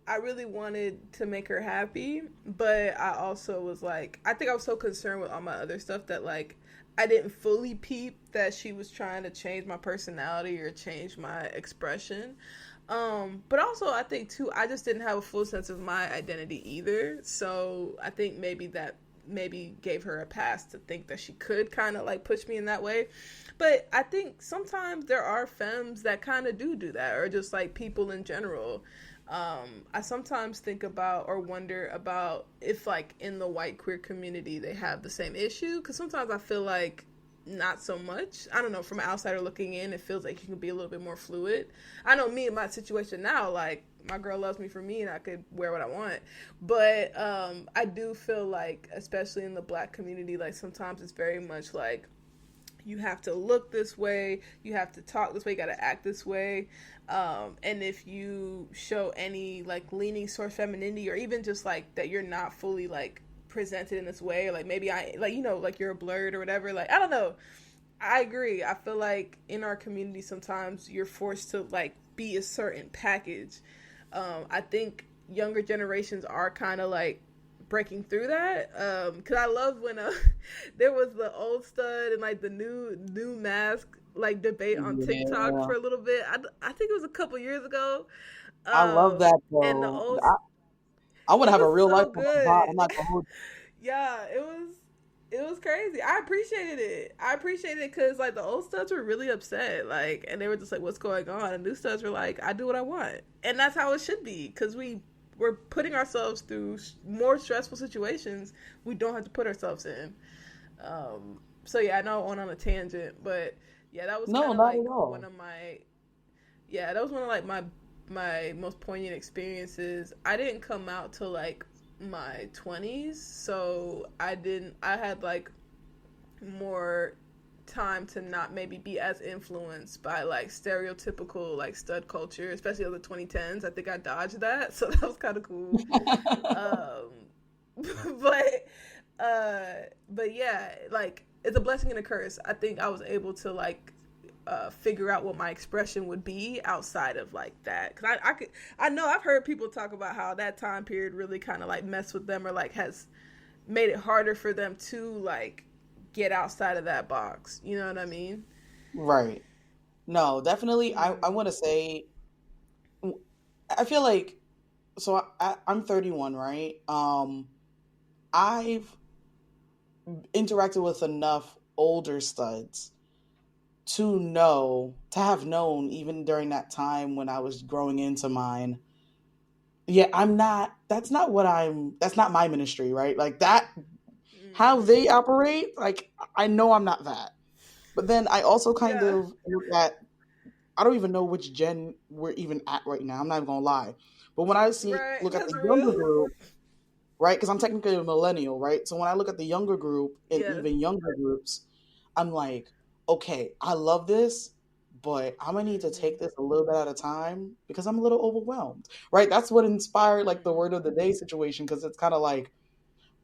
Speaker 2: I really wanted to make her happy, but I also was like, I think I was so concerned with all my other stuff that like I didn't fully peep that she was trying to change my personality or change my expression. But also I think too, I just didn't have a full sense of my identity either. So I think maybe gave her a pass to think that she could kind of like push me in that way. But I think sometimes there are femmes that kind of do that, or just like people in general. I sometimes think about or wonder about if like in the white queer community they have the same issue, because sometimes I feel like not so much. I don't know, from an outsider looking in, it feels like you can be a little bit more fluid. I know me in my situation now, like my girl loves me for me and I could wear what I want. But I do feel like, especially in the black community, like sometimes it's very much like you have to look this way, you have to talk this way, you got to act this way. And if you show any like leaning towards femininity, or even just like that you're not fully like presented in this way, or like maybe like you're a blurred or whatever, like I don't know. I agree. I feel like in our community sometimes you're forced to like be a certain package. I think younger generations are kind of like breaking through that, because I love when there was the old stud and like the new mask like debate on TikTok
Speaker 1: Yeah.
Speaker 2: for a little bit. I think it was a couple years ago.
Speaker 1: I love that
Speaker 2: And the
Speaker 1: though.
Speaker 2: old
Speaker 1: I want to
Speaker 2: it
Speaker 1: have a
Speaker 2: was
Speaker 1: real life
Speaker 2: so
Speaker 1: on my bot.
Speaker 2: good.
Speaker 1: I'm not gonna hold
Speaker 2: Yeah, it was crazy. I appreciated it. I appreciated it because like the old studs were really upset, like, and they were just like, "What's going on?" And new studs were like, "I do what I want," and that's how it should be because we we're putting ourselves through more stressful situations we don't have to put ourselves in. So yeah, I know I went on a tangent, but yeah, that was
Speaker 1: No,
Speaker 2: kind of
Speaker 1: not
Speaker 2: like
Speaker 1: at
Speaker 2: one
Speaker 1: all.
Speaker 2: of my yeah, that was one of like my most poignant experiences. I didn't come out till like my 20s, so I had like more time to not maybe be as influenced by like stereotypical like stud culture, especially of the 2010s. I think I dodged that, so that was kind of cool. Um, but but yeah, like it's a blessing and a curse. I think I was able to like figure out what my expression would be outside of like that, because I know I've heard people talk about how that time period really kind of like messed with them or like has made it harder for them to like get outside of that box. You know what I mean?
Speaker 1: Right. No, definitely. I
Speaker 2: Mm.
Speaker 1: want to say, I feel like, so I'm 31, right? I've interacted with enough older studs to have known even during that time when I was growing into mine. Yeah, that's not my ministry, right? Like that, how
Speaker 2: Mm-hmm.
Speaker 1: they operate, like I know I'm not that. But then I also kind
Speaker 2: Yeah.
Speaker 1: of look at, I don't even know which gen we're even at right now. I'm not even gonna lie. But when I
Speaker 2: Right.
Speaker 1: look at
Speaker 2: That's
Speaker 1: the younger
Speaker 2: real.
Speaker 1: group, right? Because I'm technically a millennial, right? So when I look at the younger group and
Speaker 2: Yeah.
Speaker 1: even younger groups, I'm like, okay, I love this, but I'm gonna need to
Speaker 2: Mm-hmm.
Speaker 1: take this a little bit at a time because I'm a little overwhelmed, right? That's what inspired like the
Speaker 2: Mm-hmm.
Speaker 1: word of the day situation, because it's kind of like,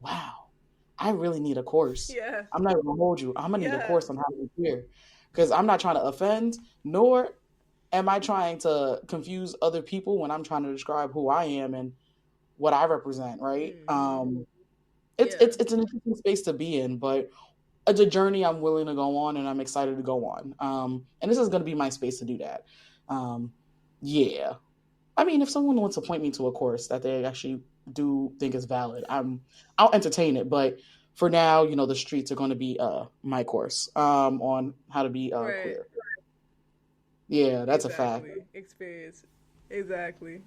Speaker 1: wow, I really need a course.
Speaker 2: Yeah.
Speaker 1: I'm not even gonna hold you. I'm gonna need a
Speaker 2: Yeah.
Speaker 1: course on how to be queer because I'm not trying to offend, nor am I trying to confuse other people when I'm trying to describe who I am and what I represent, right?
Speaker 2: Mm-hmm.
Speaker 1: It's
Speaker 2: Yeah.
Speaker 1: it's it's an interesting space to be in, but it's a journey I'm willing to go on and I'm excited to go on. And this is going to be my space to do that. Um, yeah. I mean, if someone wants to point me to a course that they actually do think is valid, I'll entertain it. But for now, the streets are going to be my course on how to be
Speaker 2: Right.
Speaker 1: queer. Yeah, that's a fact.
Speaker 2: Exactly. Experience. Exactly.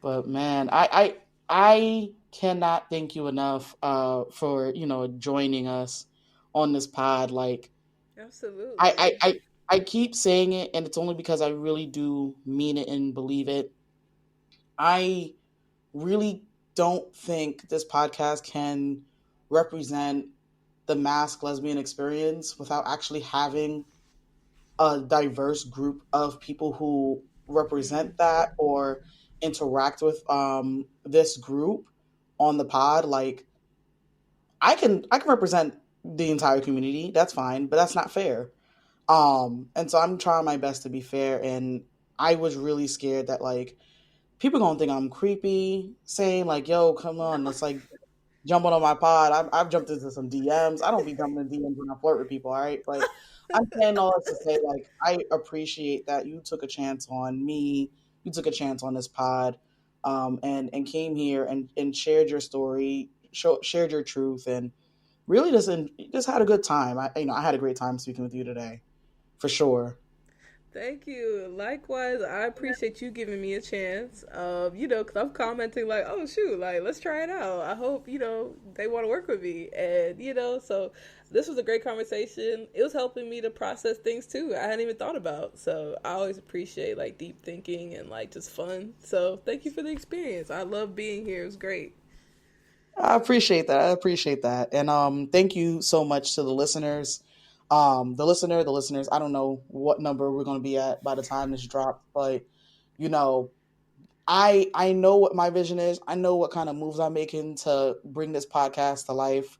Speaker 1: But man, I cannot thank you enough for joining us on this pod. Like I, I,
Speaker 2: Absolutely.
Speaker 1: I, I keep saying it, and it's only because I really do mean it and believe it. I really don't think this podcast can represent the mask lesbian experience without actually having a diverse group of people who
Speaker 2: Mm-hmm.
Speaker 1: represent that or interact with this group on the pod. Like I can represent the entire community. That's fine, but that's not fair. And so I'm trying my best to be fair, and I was really scared that like people gonna think I'm creepy, saying like, "Yo, come
Speaker 2: No.
Speaker 1: on, let's like jumping on my pod." I've jumped into some DMs. I don't be jumping in DMs when I flirt with people, all right? But I'm saying all this to say like I appreciate that you took a chance on me, you took a chance on this pod, and came here and shared your story, shared your truth, and really just had a good time. I had a great time speaking with you today, for sure.
Speaker 2: Thank you. Likewise, I appreciate you giving me a chance. Because I'm commenting like, oh shoot, like let's try it out. I hope they want to work with me, and so this was a great conversation. It was helping me to process things too. I hadn't even thought about. So I always appreciate like deep thinking and like just fun. So thank you for the experience. I love being here. It was great.
Speaker 1: I appreciate that. I appreciate that. And thank you so much to the listeners. The listeners, I don't know what number we're gonna be at by the time this drops, but you know, I know what my vision is. I know what kind of moves I'm making to bring this podcast to life.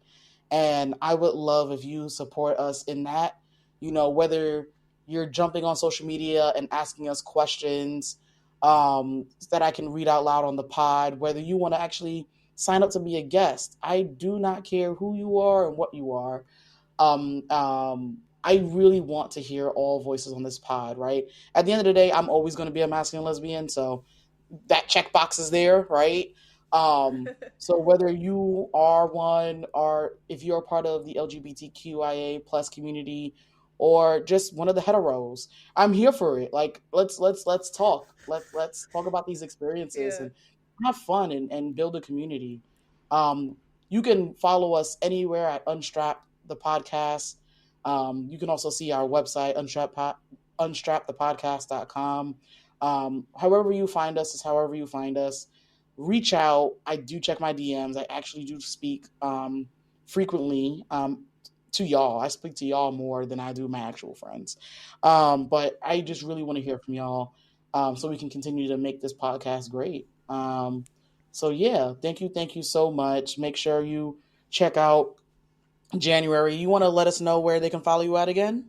Speaker 1: And I would love if you support us in that, whether you're jumping on social media and asking us questions that I can read out loud on the pod, whether you want to actually sign up to be a guest. I do not care who you are and what you are. I really want to hear all voices on this pod, right? At the end of the day, I'm always going to be a masculine lesbian, so that checkbox is there, right? So whether you are one or if you're a part of the LGBTQIA plus community, or just one of the heteros. I'm here for it. Like let's talk. Let's talk about these experiences
Speaker 2: Yeah.
Speaker 1: and have fun and build a community. Um, you can follow us anywhere at Unstrap the podcast. You can also see our website, unstrappthepodcast.com. However you find us is however you find us. Reach out. I do check my DMs. I actually do speak frequently to y'all. I speak to y'all more than I do my actual friends. But I just really want to hear from y'all so we can continue to make this podcast great. So yeah, thank you so much. Make sure you check out January. You want to let us know where they can follow you at again?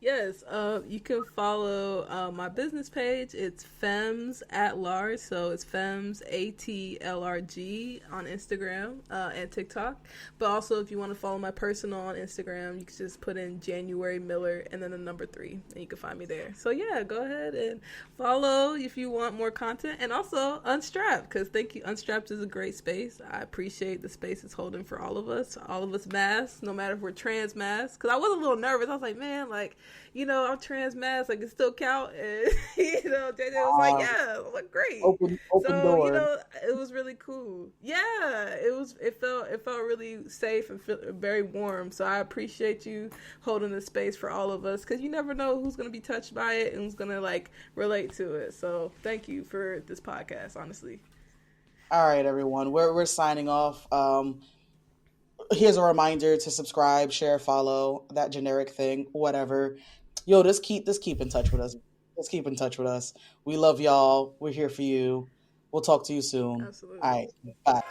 Speaker 2: Yes, you can follow my business page. It's Femmes at Large, so it's Femmes ATLRG on Instagram and TikTok. But also, if you want to follow my personal on Instagram, you can just put in January Miller and then the number 3, and you can find me there. So yeah, go ahead and follow if you want more content, and also Unstrapped, because thank you. Unstrapped is a great space. I appreciate the space it's holding for all of us masks, no matter if we're trans masks. Because I was a little nervous. I was like, man, like, I'm trans mask, like it still count. And, JJ was like,
Speaker 1: Uh,
Speaker 2: yeah. I was like, great.
Speaker 1: open
Speaker 2: So,
Speaker 1: door.
Speaker 2: it was really cool. Yeah, it felt really safe and very warm. So I appreciate you holding the space for all of us, because you never know who's going to be touched by it and who's going to like relate to it. So thank you for this podcast, honestly.
Speaker 1: All right, everyone. We're signing off. Here's a reminder to subscribe, share, follow, that generic thing, whatever. Yo, just keep in touch with us. Just keep in touch with us. We love y'all. We're here for you. We'll talk to you soon. All
Speaker 2: Absolutely.
Speaker 1: right. Bye.